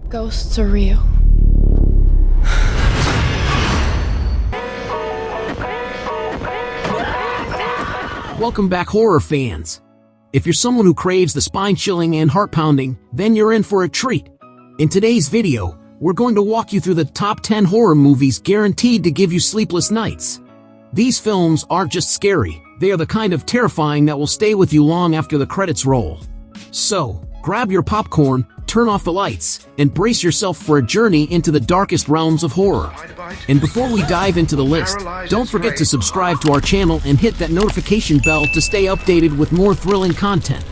Ghosts are real. Welcome back, horror fans. If you're someone who craves the spine-chilling and heart-pounding, then you're in for a treat. In today's video, we're going to walk you through the top 10 horror movies guaranteed to give you sleepless nights. These films aren't just scary, they are the kind of terrifying that will stay with you long after the credits roll. So, grab your popcorn, turn off the lights, and brace yourself for a journey into the darkest realms of horror. And before we dive into the list, don't forget to subscribe to our channel and hit that notification bell to stay updated with more thrilling content.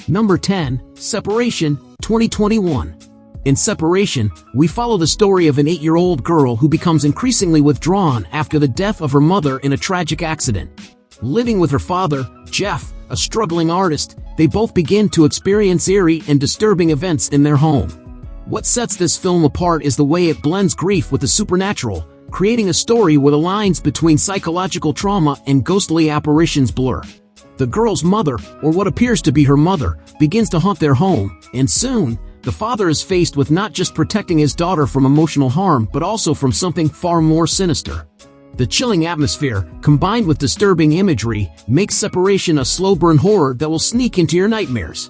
Number 10, Separation, 2021. In Separation, we follow the story of an 8-year-old girl who becomes increasingly withdrawn after the death of her mother in a tragic accident. Living with her father, Jeff, a struggling artist, they both begin to experience eerie and disturbing events in their home. What sets this film apart is the way it blends grief with the supernatural, creating a story where the lines between psychological trauma and ghostly apparitions blur. The girl's mother, or what appears to be her mother, begins to haunt their home, and soon, the father is faced with not just protecting his daughter from emotional harm but also from something far more sinister. The chilling atmosphere, combined with disturbing imagery, makes Separation a slow-burn horror that will sneak into your nightmares.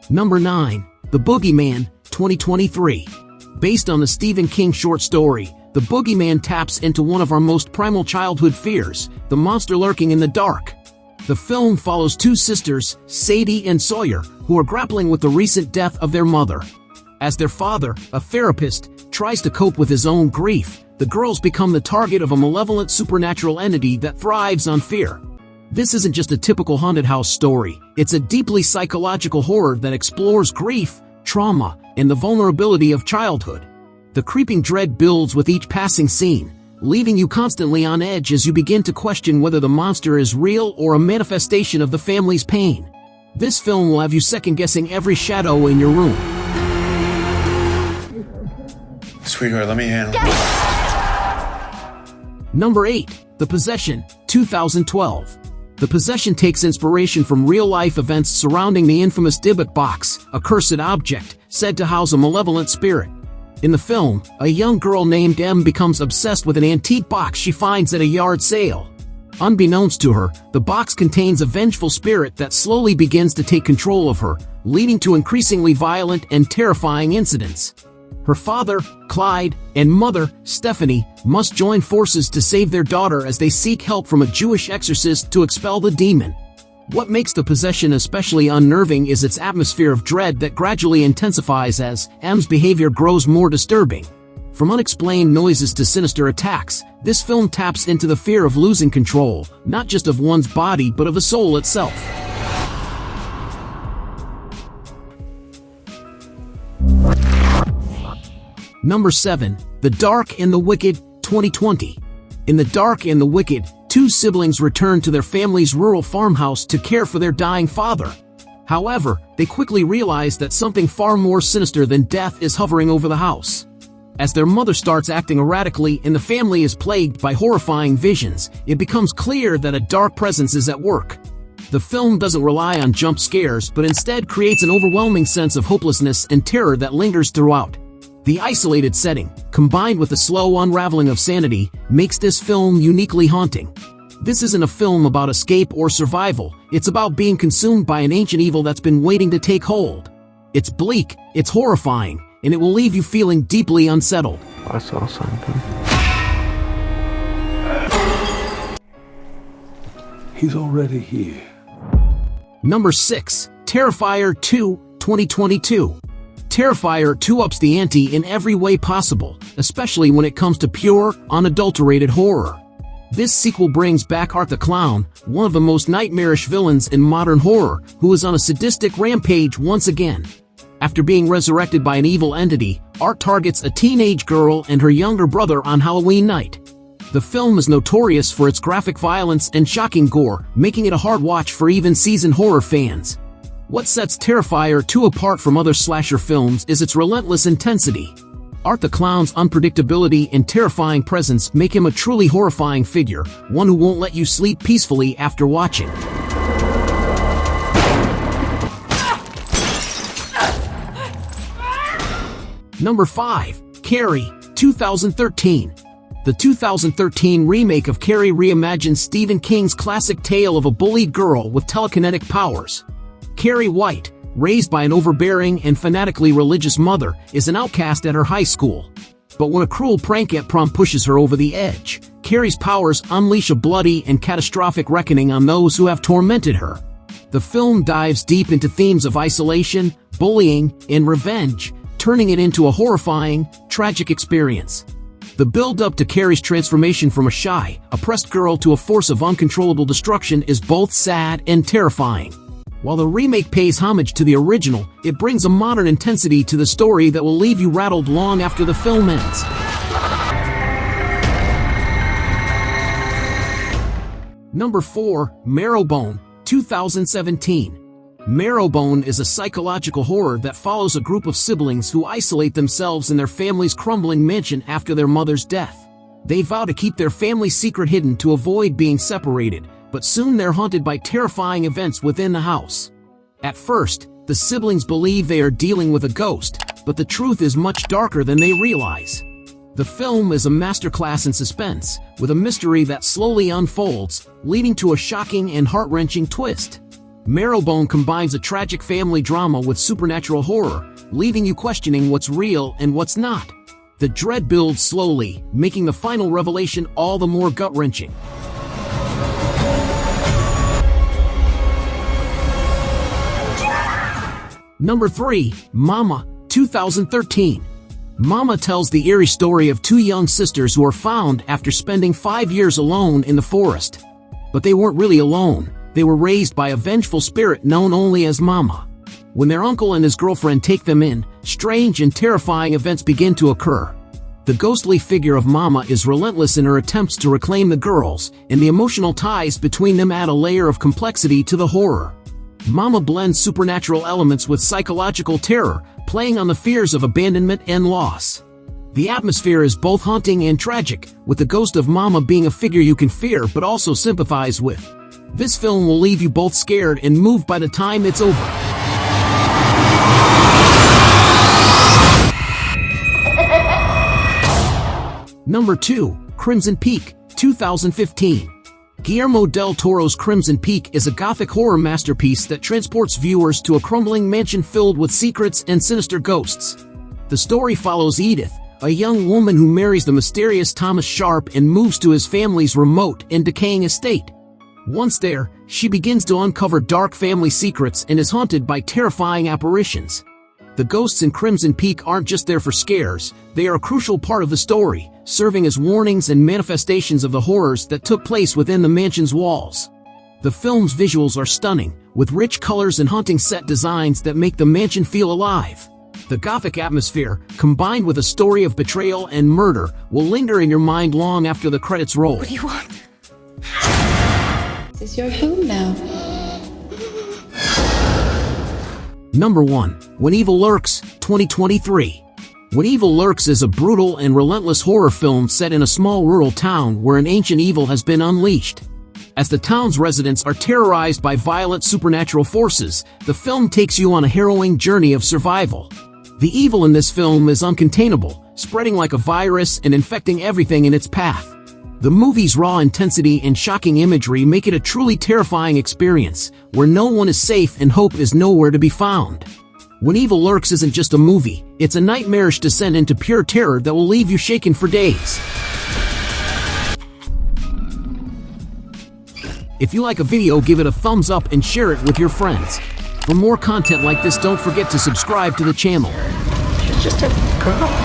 Number 9. The Boogeyman, 2023. Based on the Stephen King short story, The Boogeyman taps into one of our most primal childhood fears, the monster lurking in the dark. The film follows two sisters, Sadie and Sawyer, who are grappling with the recent death of their mother. As their father, a therapist, tries to cope with his own grief, the girls become the target of a malevolent supernatural entity that thrives on fear. This isn't just a typical haunted house story, it's a deeply psychological horror that explores grief, trauma, and the vulnerability of childhood. The creeping dread builds with each passing scene, leaving you constantly on edge as you begin to question whether the monster is real or a manifestation of the family's pain. This film will have you second-guessing every shadow in your room. Sweetheart, let me handle it. Number 8. The Possession, 2012. The Possession takes inspiration from real-life events surrounding the infamous Dybbuk box, a cursed object said to house a malevolent spirit. In the film, a young girl named Em becomes obsessed with an antique box she finds at a yard sale. Unbeknownst to her, the box contains a vengeful spirit that slowly begins to take control of her, leading to increasingly violent and terrifying incidents. Her father, Clyde, and mother, Stephanie, must join forces to save their daughter as they seek help from a Jewish exorcist to expel the demon. What makes The Possession especially unnerving is its atmosphere of dread that gradually intensifies as Em's behavior grows more disturbing. From unexplained noises to sinister attacks, this film taps into the fear of losing control, not just of one's body but of the soul itself. Number 7. The Dark and the Wicked, 2020. In The Dark and the Wicked, two siblings return to their family's rural farmhouse to care for their dying father. However, they quickly realize that something far more sinister than death is hovering over the house. As their mother starts acting erratically and the family is plagued by horrifying visions, it becomes clear that a dark presence is at work. The film doesn't rely on jump scares but instead creates an overwhelming sense of hopelessness and terror that lingers throughout. The isolated setting, combined with the slow unraveling of sanity, makes this film uniquely haunting. This isn't a film about escape or survival, it's about being consumed by an ancient evil that's been waiting to take hold. It's bleak, it's horrifying, and it will leave you feeling deeply unsettled. I saw something. He's already here. Number 6. Terrifier 2, 2022. Terrifier 2 ups the ante in every way possible, especially when it comes to pure, unadulterated horror. This sequel brings back Art the Clown, one of the most nightmarish villains in modern horror, who is on a sadistic rampage once again. After being resurrected by an evil entity, Art targets a teenage girl and her younger brother on Halloween night. The film is notorious for its graphic violence and shocking gore, making it a hard watch for even seasoned horror fans. What sets Terrifier 2 apart from other slasher films is its relentless intensity. Art the Clown's unpredictability and terrifying presence make him a truly horrifying figure, one who won't let you sleep peacefully after watching. Number 5. Carrie, 2013. The 2013 remake of Carrie reimagines Stephen King's classic tale of a bullied girl with telekinetic powers. Carrie White, raised by an overbearing and fanatically religious mother, is an outcast at her high school. But when a cruel prank at prom pushes her over the edge, Carrie's powers unleash a bloody and catastrophic reckoning on those who have tormented her. The film dives deep into themes of isolation, bullying, and revenge, turning it into a horrifying, tragic experience. The build-up to Carrie's transformation from a shy, oppressed girl to a force of uncontrollable destruction is both sad and terrifying. While the remake pays homage to the original, it brings a modern intensity to the story that will leave you rattled long after the film ends. Number 4. Marrowbone, 2017. Marrowbone is a psychological horror that follows a group of siblings who isolate themselves in their family's crumbling mansion after their mother's death. They vow to keep their family's secret hidden to avoid being separated, but soon they're haunted by terrifying events within the house. At first, the siblings believe they are dealing with a ghost, but the truth is much darker than they realize. The film is a masterclass in suspense, with a mystery that slowly unfolds, leading to a shocking and heart-wrenching twist. Marrowbone combines a tragic family drama with supernatural horror, leaving you questioning what's real and what's not. The dread builds slowly, making the final revelation all the more gut-wrenching. Number 3. Mama, 2013. Mama tells the eerie story of two young sisters who are found after spending 5 years alone in the forest. But they weren't really alone. They were raised by a vengeful spirit known only as Mama. When their uncle and his girlfriend take them in, strange and terrifying events begin to occur. The ghostly figure of Mama is relentless in her attempts to reclaim the girls, and the emotional ties between them add a layer of complexity to the horror. Mama blends supernatural elements with psychological terror, playing on the fears of abandonment and loss. The atmosphere is both haunting and tragic, with the ghost of Mama being a figure you can fear but also sympathize with. This film will leave you both scared and moved by the time it's over. Number 2. Crimson Peak, 2015. Guillermo del Toro's Crimson Peak is a gothic horror masterpiece that transports viewers to a crumbling mansion filled with secrets and sinister ghosts. The story follows Edith, a young woman who marries the mysterious Thomas Sharp and moves to his family's remote and decaying estate. Once there, she begins to uncover dark family secrets and is haunted by terrifying apparitions. The ghosts in Crimson Peak aren't just there for scares, they are a crucial part of the story, serving as warnings and manifestations of the horrors that took place within the mansion's walls. The film's visuals are stunning, with rich colors and haunting set designs that make the mansion feel alive. The gothic atmosphere, combined with a story of betrayal and murder, will linger in your mind long after the credits roll. What do you want? This is your home now. Number 1. When Evil Lurks, 2023. When Evil Lurks is a brutal and relentless horror film set in a small rural town where an ancient evil has been unleashed. As the town's residents are terrorized by violent supernatural forces, the film takes you on a harrowing journey of survival. The evil in this film is uncontainable, spreading like a virus and infecting everything in its path. The movie's raw intensity and shocking imagery make it a truly terrifying experience, where no one is safe and hope is nowhere to be found. When Evil Lurks isn't just a movie, it's a nightmarish descent into pure terror that will leave you shaken for days. If you like a video, give it a thumbs up and share it with your friends. For more content like this, don't forget to subscribe to the channel. She's just a girl.